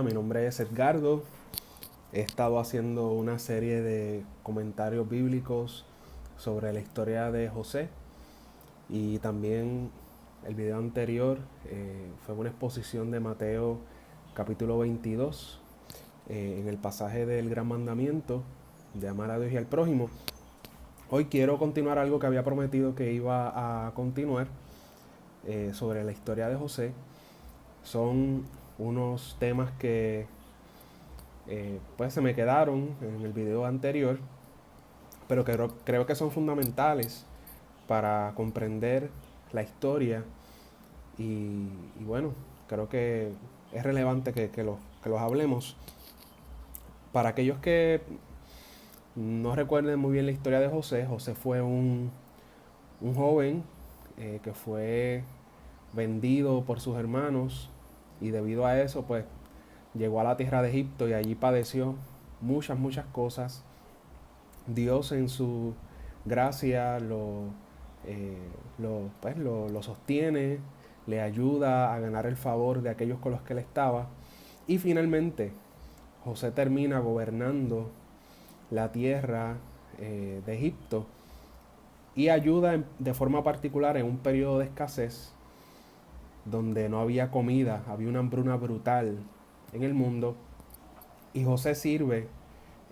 Hola, mi nombre es Edgardo. He estado haciendo una serie de comentarios bíblicos sobre la historia de José y también el video anterior fue una exposición de Mateo capítulo 22 en el pasaje del gran mandamiento de amar a Dios y al prójimo. Hoy quiero continuar algo que había prometido que iba a continuar sobre la historia de José. Son unos temas que pues se me quedaron en el video anterior, pero que creo que son fundamentales para comprender la historia y bueno, creo que es relevante que los hablemos. Para aquellos que no recuerden muy bien la historia de José, José fue un joven que fue vendido por sus hermanos y debido a eso pues llegó a la tierra de Egipto y allí padeció muchas cosas. Dios en su gracia lo sostiene, le ayuda a ganar el favor de aquellos con los que él estaba. Y finalmente José termina gobernando la tierra de Egipto y ayuda de forma particular en un periodo de escasez donde no había comida, había una hambruna brutal en el mundo. Y José sirve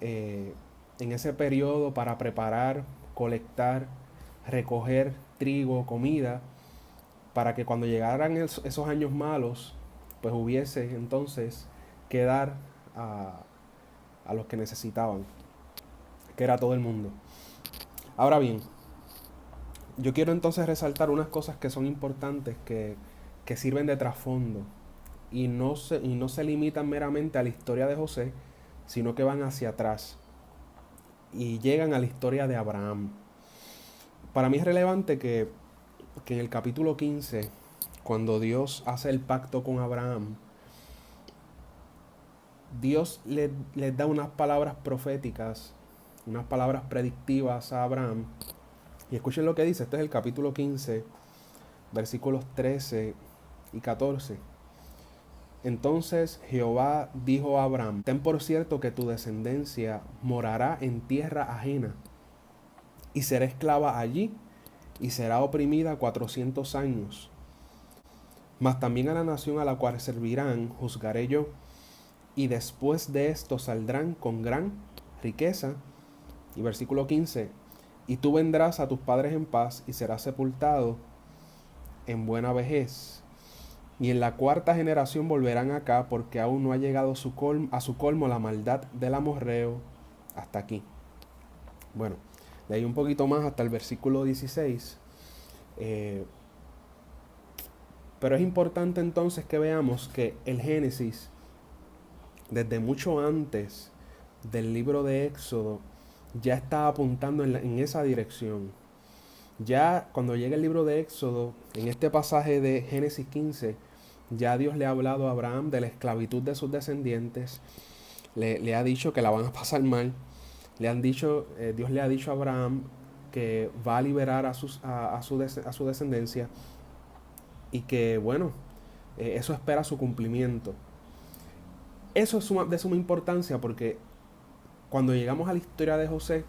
eh, en ese periodo para preparar, colectar, recoger trigo, comida, para que cuando llegaran esos años malos, pues hubiese entonces que dar a los que necesitaban, que era todo el mundo. Ahora bien, yo quiero entonces resaltar unas cosas que son importantes, que sirven de trasfondo y no se limitan meramente a la historia de José, sino que van hacia atrás y llegan a la historia de Abraham. Para mí es relevante que en el capítulo 15, cuando Dios hace el pacto con Abraham, Dios le da unas palabras proféticas, unas palabras predictivas a Abraham. Y escuchen lo que dice, este es el capítulo 15, versículos 13 y 14. Entonces Jehová dijo a Abraham: ten por cierto que tu descendencia morará en tierra ajena y será esclava allí y será oprimida 400 años. Mas también a la nación a la cual servirán juzgaré yo, y después de esto saldrán con gran riqueza. Y versículo 15: y tú vendrás a tus padres en paz y serás sepultado en buena vejez. Y en la cuarta generación volverán acá, porque aún no ha llegado a su colmo la maldad del amorreo hasta aquí. Bueno, leí un poquito más hasta el versículo 16. Pero es importante entonces que veamos que el Génesis, desde mucho antes del libro de Éxodo, ya está apuntando en esa dirección. Ya cuando llega el libro de Éxodo, en este pasaje de Génesis 15, ya Dios le ha hablado a Abraham de la esclavitud de sus descendientes, le ha dicho que la van a pasar mal, Dios le ha dicho a Abraham que va a liberar a su descendencia y que, bueno, eso espera su cumplimiento. Eso es de suma importancia porque cuando llegamos a la historia de José,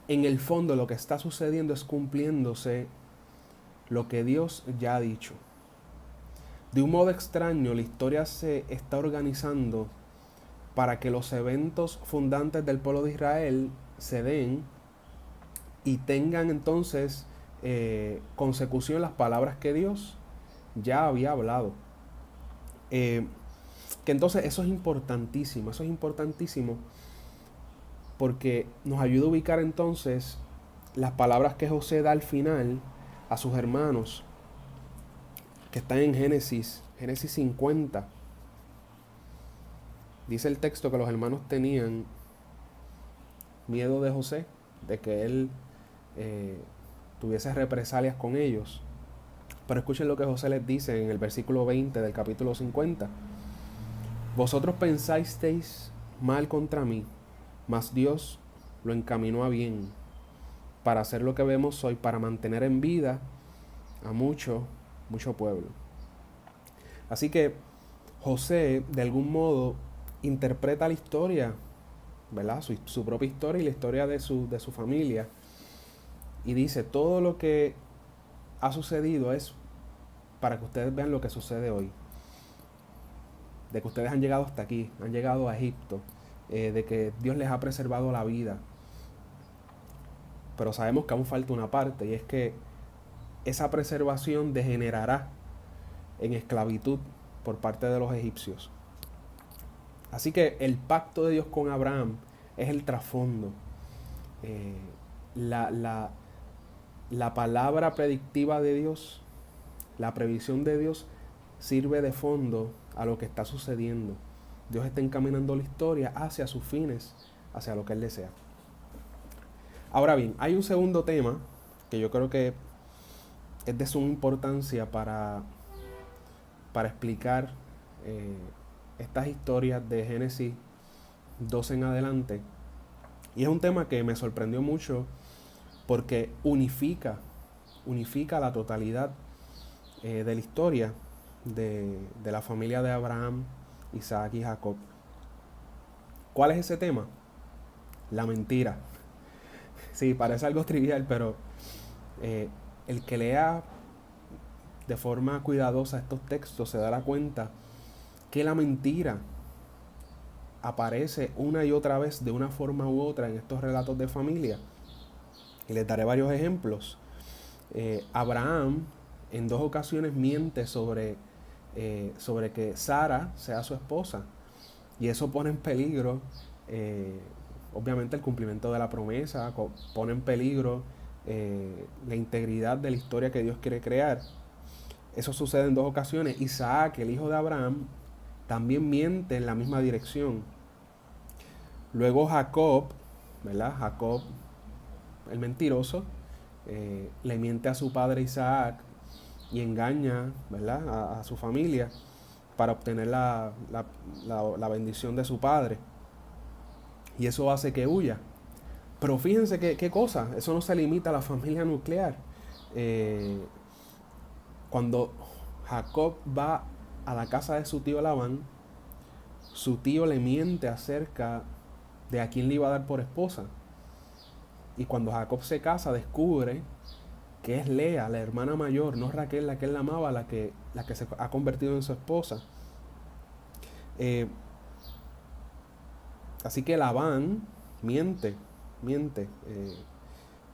en el fondo lo que está sucediendo es cumpliéndose lo que Dios ya ha dicho. De un modo extraño, la historia se está organizando para que los eventos fundantes del pueblo de Israel se den y tengan entonces consecución las palabras que Dios ya había hablado. Que entonces eso es importantísimo porque nos ayuda a ubicar entonces las palabras que José da al final a sus hermanos, que están en Génesis 50. Dice el texto que los hermanos tenían miedo de José, de que él tuviese represalias con ellos. Pero escuchen lo que José les dice en el versículo 20 del capítulo 50. Vosotros pensasteis mal contra mí, mas Dios lo encaminó a bien, para hacer lo que vemos hoy, para mantener en vida a mucho pueblo. Así que José, de algún modo, interpreta la historia, ¿verdad? Su propia historia y la historia de su familia. Y dice, todo lo que ha sucedido es para que ustedes vean lo que sucede hoy. De que ustedes han llegado hasta aquí, han llegado a Egipto, de que Dios les ha preservado la vida. Pero sabemos que aún falta una parte, y es que esa preservación degenerará en esclavitud por parte de los egipcios. Así que el pacto de Dios con Abraham es el trasfondo. Eh, la palabra predictiva de Dios, la previsión de Dios, sirve de fondo a lo que está sucediendo. Dios está encaminando la historia hacia sus fines, hacia lo que Él desea. Ahora bien, hay un segundo tema que yo creo que es de suma importancia para explicar estas historias de Génesis 12 en adelante. Y es un tema que me sorprendió mucho porque unifica la totalidad de la historia de la familia de Abraham, Isaac y Jacob. ¿Cuál es ese tema? La mentira. Sí, parece algo trivial, pero el que lea de forma cuidadosa estos textos se dará cuenta que la mentira aparece una y otra vez de una forma u otra en estos relatos de familia. Y les daré varios ejemplos. Abraham en 2 ocasiones miente sobre que Sara sea su esposa. Y eso pone en peligro, obviamente, el cumplimiento de la promesa, pone en peligro la integridad de la historia que Dios quiere crear. Eso sucede en 2 ocasiones. Isaac, el hijo de Abraham, también miente en la misma dirección. Luego Jacob, ¿verdad? Jacob, el mentiroso, le miente a su padre Isaac y engaña, ¿verdad?, a su familia para obtener la bendición de su padre. Y eso hace que huya. Pero fíjense qué cosa, eso no se limita a la familia nuclear. Cuando Jacob va a la casa de su tío Labán, su tío le miente acerca de a quién le iba a dar por esposa. Y cuando Jacob se casa, descubre que es Lea, la hermana mayor, no Raquel, la que él amaba, la que se ha convertido en su esposa. Así que Labán miente.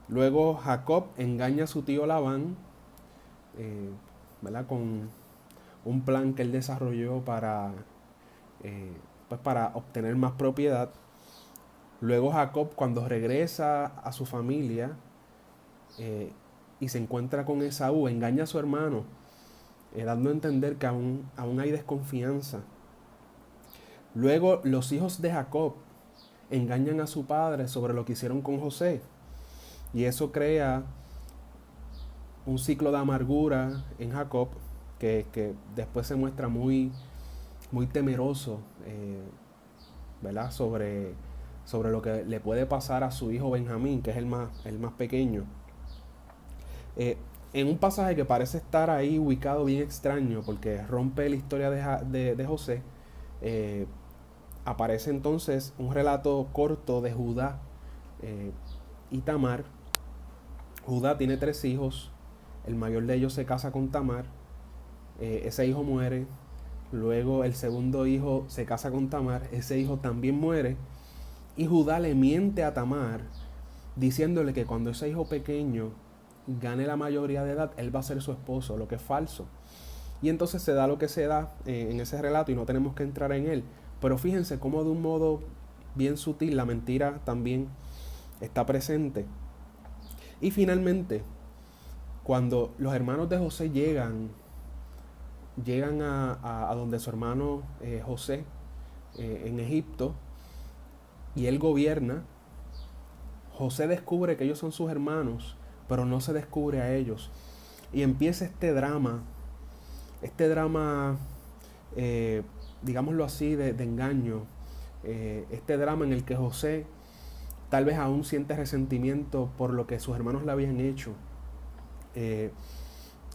Luego Jacob engaña a su tío Labán, ¿verdad?, con un plan que él desarrolló para obtener más propiedad. Luego Jacob, cuando regresa a su familia y se encuentra con Esaú, engaña a su hermano, dando a entender que aún hay desconfianza. Luego los hijos de Jacob engañan a su padre sobre lo que hicieron con José. Y eso crea un ciclo de amargura en Jacob que después se muestra muy, muy temeroso, ¿verdad?, sobre lo que le puede pasar a su hijo Benjamín, que es el más pequeño. En un pasaje que parece estar ahí ubicado bien extraño, porque rompe la historia de José, aparece entonces un relato corto de Judá y Tamar. Judá tiene 3 hijos, el mayor de ellos se casa con Tamar, ese hijo muere, luego el segundo hijo se casa con Tamar, ese hijo también muere, y Judá le miente a Tamar diciéndole que cuando ese hijo pequeño gane la mayoría de edad, él va a ser su esposo, lo que es falso. Y entonces se da lo que se da en ese relato y no tenemos que entrar en él. Pero fíjense cómo de un modo bien sutil la mentira también está presente. Y finalmente, cuando los hermanos de José llegan a donde su hermano José en Egipto, y él gobierna, José descubre que ellos son sus hermanos, pero no se descubre a ellos. Y empieza este drama, digámoslo así, de engaño, este drama en el que José tal vez aún siente resentimiento por lo que sus hermanos le habían hecho.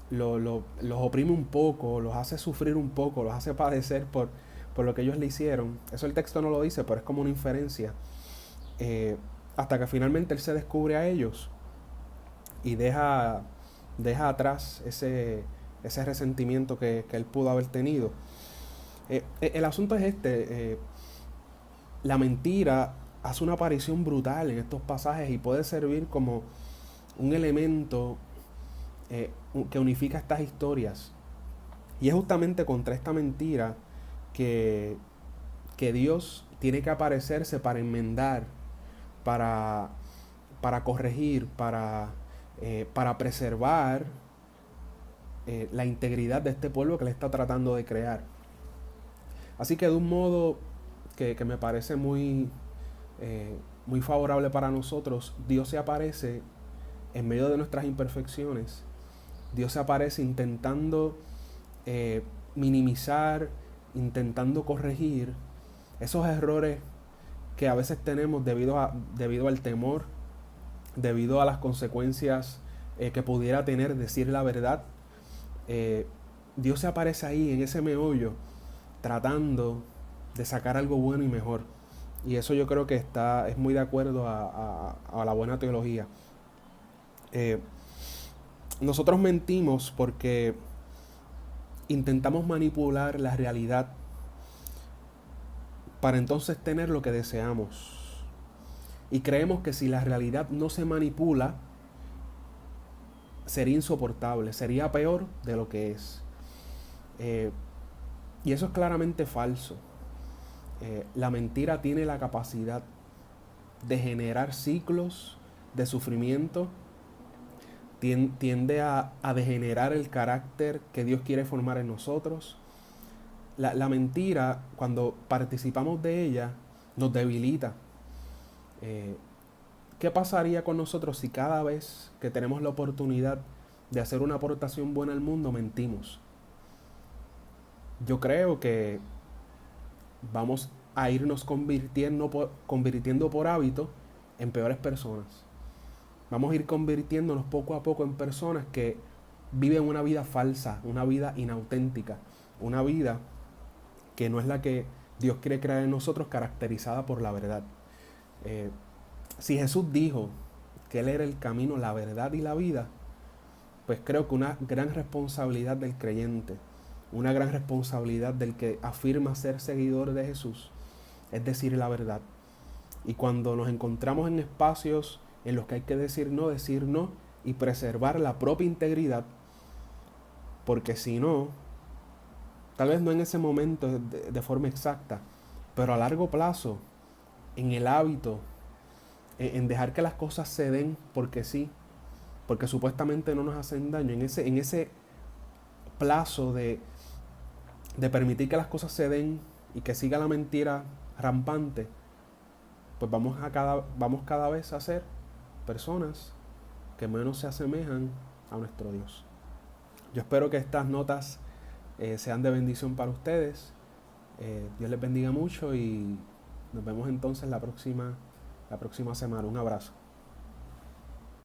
los oprime un poco, los hace sufrir un poco, los hace padecer por lo que ellos le hicieron. Eso el texto no lo dice, pero es como una inferencia. Hasta que finalmente él se descubre a ellos y deja atrás ese resentimiento que él pudo haber tenido. El asunto es la mentira hace una aparición brutal en estos pasajes y puede servir como un elemento que unifica estas historias. Y es justamente contra esta mentira que Dios tiene que aparecerse para enmendar, para corregir, para preservar la integridad de este pueblo que le está tratando de crear. Así que de un modo que me parece muy favorable para nosotros, Dios se aparece en medio de nuestras imperfecciones. Dios se aparece intentando minimizar, intentando corregir esos errores que a veces tenemos debido al temor, debido a las consecuencias que pudiera tener decir la verdad. Dios se aparece ahí en ese meollo tratando de sacar algo bueno y mejor. Y eso yo creo que es muy de acuerdo a la buena teología. Nosotros mentimos porque intentamos manipular la realidad para entonces tener lo que deseamos. Y creemos que si la realidad no se manipula, sería insoportable, sería peor de lo que es. Y eso es claramente falso. La mentira tiene la capacidad de generar ciclos de sufrimiento, tiende a degenerar el carácter que Dios quiere formar en nosotros. La mentira, cuando participamos de ella, nos debilita. ¿Qué pasaría con nosotros si cada vez que tenemos la oportunidad de hacer una aportación buena al mundo, mentimos? Yo creo que vamos a irnos convirtiendo por hábito en peores personas. Vamos a ir convirtiéndonos poco a poco en personas que viven una vida falsa, una vida inauténtica, una vida que no es la que Dios quiere crear en nosotros, caracterizada por la verdad. Si Jesús dijo que Él era el camino, la verdad y la vida, pues creo que una gran responsabilidad del creyente, una gran responsabilidad del que afirma ser seguidor de Jesús, es decir la verdad. Y cuando nos encontramos en espacios en los que hay que decir no y preservar la propia integridad, porque si no, tal vez no en ese momento de forma exacta, pero a largo plazo, en el hábito, en dejar que las cosas se den porque sí, porque supuestamente no nos hacen daño, en ese plazo de permitir que las cosas se den y que siga la mentira rampante, pues vamos cada vez a ser personas que menos se asemejan a nuestro Dios. Yo espero que estas notas sean de bendición para ustedes. Dios les bendiga mucho y nos vemos entonces la próxima semana. Un abrazo.